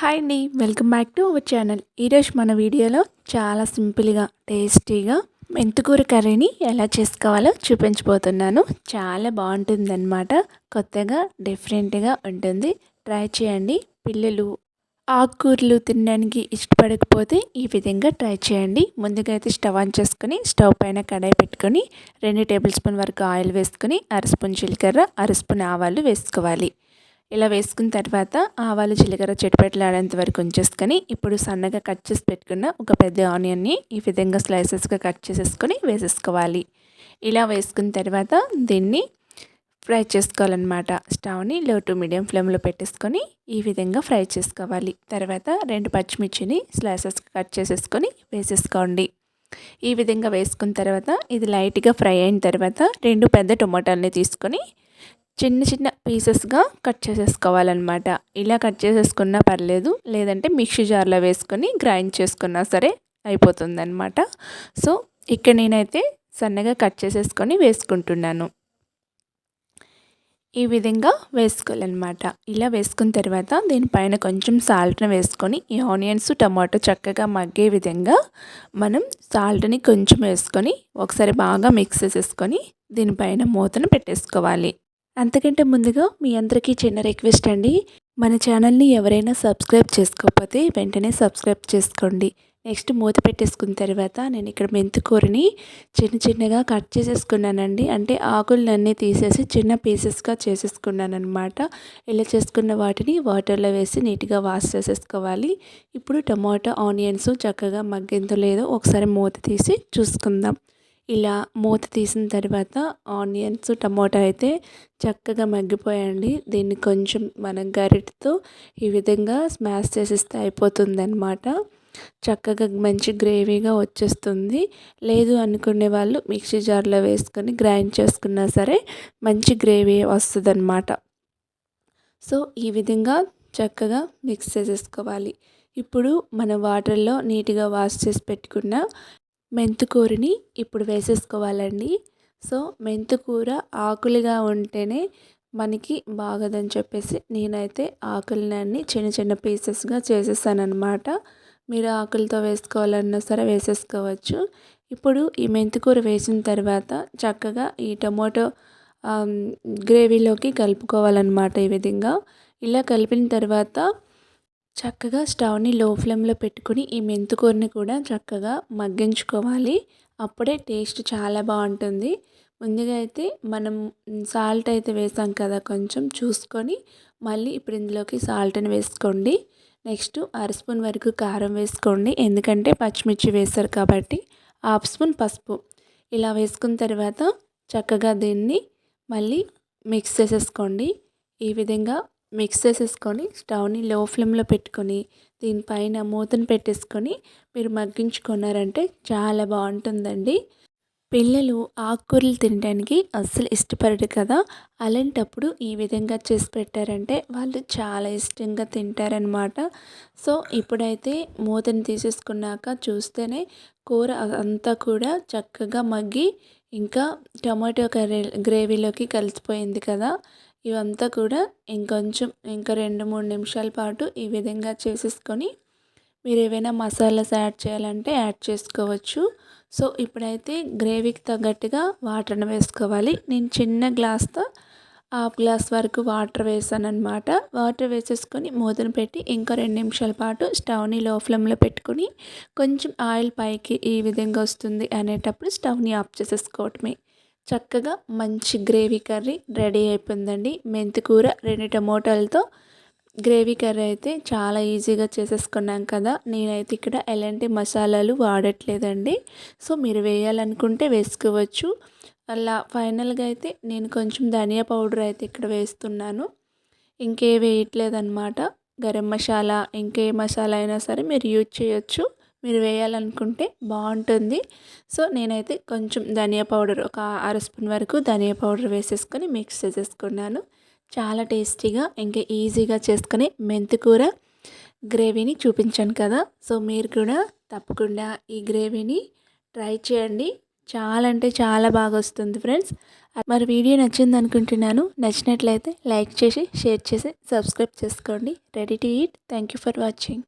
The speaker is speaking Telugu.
హాయ్ అండి, welcome back to our channel. ఈరోజు మన వీడియోలో చాలా సింపుల్గా టేస్టీగా మెంతికూర కర్రీని ఎలా చేసుకోవాలో చూపించబోతున్నాను. చాలా బాగుంటుందన్నమాట. కొత్తగా డిఫరెంట్గా ఉంటుంది. ట్రై చేయండి. పిల్లలు ఆకుకూరలు తినడానికి ఇష్టపడకపోతే ఈ విధంగా ట్రై చేయండి. ముందుగా అయితే స్టవ్ ఆన్ చేసుకొని స్టవ్ పైన కడాయి పెట్టుకొని 2 టేబుల్ స్పూన్ వరకు ఆయిల్ వేసుకొని అర స్పూన్ జీలకర్ర, అర స్పూన్ ఆవాలు వేసుకోవాలి. ఇలా వేసుకున్న తర్వాత ఆవాలు జీలకర్ర చిటపటలాడేంత వరకు ఉంచేసుకొని ఇప్పుడు సన్నగా కట్ చేసి పెట్టుకున్న ఒక పెద్ద ఆనియన్ని ఈ విధంగా స్లైసెస్గా కట్ చేసేసుకొని వేసేసుకోవాలి. ఇలా వేసుకున్న తర్వాత దీన్ని ఫ్రై చేసుకోవాలన్నమాట. స్టవ్ని లో టు మీడియం ఫ్లేమ్లో పెట్టేసుకొని ఈ విధంగా ఫ్రై చేసుకోవాలి. తర్వాత 2 పచ్చిమిర్చిని స్లైసెస్గా కట్ చేసేసుకొని వేసేసుకోండి. ఈ విధంగా వేసుకున్న తర్వాత ఇది లైట్గా ఫ్రై అయిన తర్వాత 2 పెద్ద టొమాటోల్ని తీసుకొని చిన్న చిన్న పీసెస్గా కట్ చేసేసుకోవాలన్నమాట. ఇలా కట్ చేసేసుకున్నా పర్లేదు, లేదంటే మిక్సీ జార్లో వేసుకొని గ్రైండ్ చేసుకున్నా సరే అయిపోతుందన్నమాట. సో ఇక్కడ నేనైతే సన్నగా కట్ చేసేసుకొని వేసుకుంటున్నాను. ఈ విధంగా వేసుకోవాలన్నమాట. ఇలా వేసుకున్న తర్వాత దీనిపైన కొంచెం సాల్ట్ని వేసుకొని ఈ ఆనియన్స్ టమాటో చక్కగా మగ్గే విధంగా మనం సాల్ట్ని కొంచెం వేసుకొని ఒకసారి బాగా మిక్స్ చేసేసుకొని దీనిపైన మూతను పెట్టేసుకోవాలి. అంతకంటే ముందుగా మీ అందరికీ చిన్న రిక్వెస్ట్ అండి, మన ఛానల్ని ఎవరైనా సబ్స్క్రైబ్ చేసుకోకపోతే వెంటనే సబ్స్క్రైబ్ చేసుకోండి. నెక్స్ట్ మూత పెట్టేసుకున్న తర్వాత నేను ఇక్కడ మెంతికూరని చిన్న చిన్నగా కట్ చేసేసుకున్నానండి. అంటే ఆకులన్నీ తీసేసి చిన్న పీసెస్గా చేసేసుకున్నాను అనమాట. ఇలా చేసుకున్న వాటిని వాటర్లో వేసి నీట్గా వాష్ చేసేసుకోవాలి. ఇప్పుడు టమాటా ఆనియన్స్ చక్కగా మగ్గిందో లేదో ఒకసారి మూత తీసి చూసుకుందాం. ఇలా మూత తీసిన తర్వాత ఆనియన్స్ టమాటా అయితే చక్కగా మగ్గిపోయండి. దీన్ని కొంచెం మనం గరిటెతో ఈ విధంగా స్మాష్ చేసేస్తే అయిపోతుందన్నమాట. చక్కగా మంచి గ్రేవీగా వచ్చేస్తుంది. లేదు అనుకునే వాళ్ళు మిక్సీ జార్లో వేసుకొని గ్రైండ్ చేసుకున్నా సరే మంచి గ్రేవీ వస్తుందన్నమాట. సో ఈ విధంగా చక్కగా మిక్స్ చేసేసుకోవాలి. ఇప్పుడు మన వాటర్లో నీట్గా వాష్ చేసి పెట్టుకున్న మెంతికూరని ఇప్పుడు వేసేసుకోవాలండి. సో మెంతికూర ఆకులుగా ఉంటేనే మనకి బాగదని చెప్పేసి నేనైతే ఆకులన్నీ చిన్న చిన్న పీసెస్గా చేసేసానమాట. మీరు ఆకులతో వేసుకోవాలన్నా సరే వేసేసుకోవచ్చు. ఇప్పుడు ఈ మెంతికూర వేసిన తర్వాత చక్కగా ఈ టమోటో గ్రేవీలోకి కలుపుకోవాలన్నమాట. ఈ విధంగా ఇలా కలిపిన తర్వాత చక్కగా స్టవ్ని లో ఫ్లేమ్లో పెట్టుకుని ఈ మెంతికూరని కూడా చక్కగా మగ్గించుకోవాలి. అప్పుడే టేస్ట్ చాలా బాగుంటుంది. ముందుగా అయితే మనం సాల్ట్ అయితే వేసాం కదా, కొంచెం చూసుకొని మళ్ళీ ఇప్పుడు ఇందులోకి సాల్ట్ని వేసుకోండి. నెక్స్ట్ అర స్పూన్ వరకు కారం వేసుకోండి, ఎందుకంటే పచ్చిమిర్చి వేస్తారు కాబట్టి. హాఫ్ స్పూన్ పసుపు ఇలా వేసుకున్న తర్వాత చక్కగా దీన్ని మళ్ళీ మిక్స్ చేసేసుకోండి. ఈ విధంగా మిక్స్ చేసేసుకొని స్టవ్ని లో ఫ్లేమ్లో పెట్టుకొని దీనిపైన మూతను పెట్టేసుకొని మీరు మగ్గించుకున్నారంటే చాలా బాగుంటుందండి. పిల్లలు ఆకుకూరలు తినడానికి అస్సలు ఇష్టపడరు కదా, అలాంటప్పుడు ఈ విధంగా చేసి పెట్టారంటే వాళ్ళు చాలా ఇష్టంగా తింటారనమాట. సో ఇప్పుడైతే మూతను తీసేసుకున్నాక చూస్తేనే కూర అంతా కూడా చక్కగా మగ్గి ఇంకా టమాటో గ్రేవీలోకి కలిసిపోయింది కదా. ఇవంతా కూడా ఇంకా 2-3 నిమిషాల పాటు ఈ విధంగా చేసేసుకొని మీరు ఏవైనా మసాలాస్ యాడ్ చేయాలంటే యాడ్ చేసుకోవచ్చు. సో ఇప్పుడైతే గ్రేవీకి తగ్గట్టుగా వాటర్ని వేసుకోవాలి. నేను చిన్న గ్లాస్తో హాఫ్ గ్లాస్ వరకు వాటర్ వేసానమాట. వాటర్ వేసేసుకొని మూతను పెట్టి ఇంకా 2 నిమిషాల పాటు స్టవ్ని లో ఫ్లేమ్లో పెట్టుకొని కొంచెం ఆయిల్ పైకి ఈ విధంగా వస్తుంది అనేటప్పుడు స్టవ్ని ఆఫ్ చేసేసుకోవటమే. చక్కగా మంచి గ్రేవీ కర్రీ రెడీ అయిపోయిందండి. మెంతికూర 2 టమోటాలతో గ్రేవీ కర్రీ అయితే చాలా ఈజీగా చేసేసుకున్నాం కదా. నేనైతే ఇక్కడ ఎలాంటి మసాలాలు వాడట్లేదండి. సో మీరు వేయాలనుకుంటే వేసుకోవచ్చు. అలా ఫైనల్గా అయితే నేను కొంచెం ధనియా పౌడర్ అయితే ఇక్కడ వేస్తున్నాను. ఇంకే వేయట్లేదన్నమాట. గరం మసాలా ఇంకే మసాలా అయినా సరే మీరు యూజ్ చేయొచ్చు, మీరు వేయాలనుకుంటే బాగుంటుంది. సో నేనైతే కొంచెం ధనియా పౌడర్ ఒక అర స్పూన్ వరకు ధనియా పౌడర్ వేసేసుకొని మిక్స్ చేసేసుకున్నాను. చాలా టేస్టీగా ఇంకా ఈజీగా చేసుకుని మెంతికూర గ్రేవీని చూపించాను కదా. సో మీరు కూడా తప్పకుండా ఈ గ్రేవీని ట్రై చేయండి. చాలా అంటే చాలా బాగా వస్తుంది ఫ్రెండ్స్. మరి వీడియో నచ్చింది అనుకుంటున్నాను. నచ్చినట్లయితే లైక్ చేసి, షేర్ చేసి, సబ్స్క్రైబ్ చేసుకోండి. Ready to eat. Thank you for watching.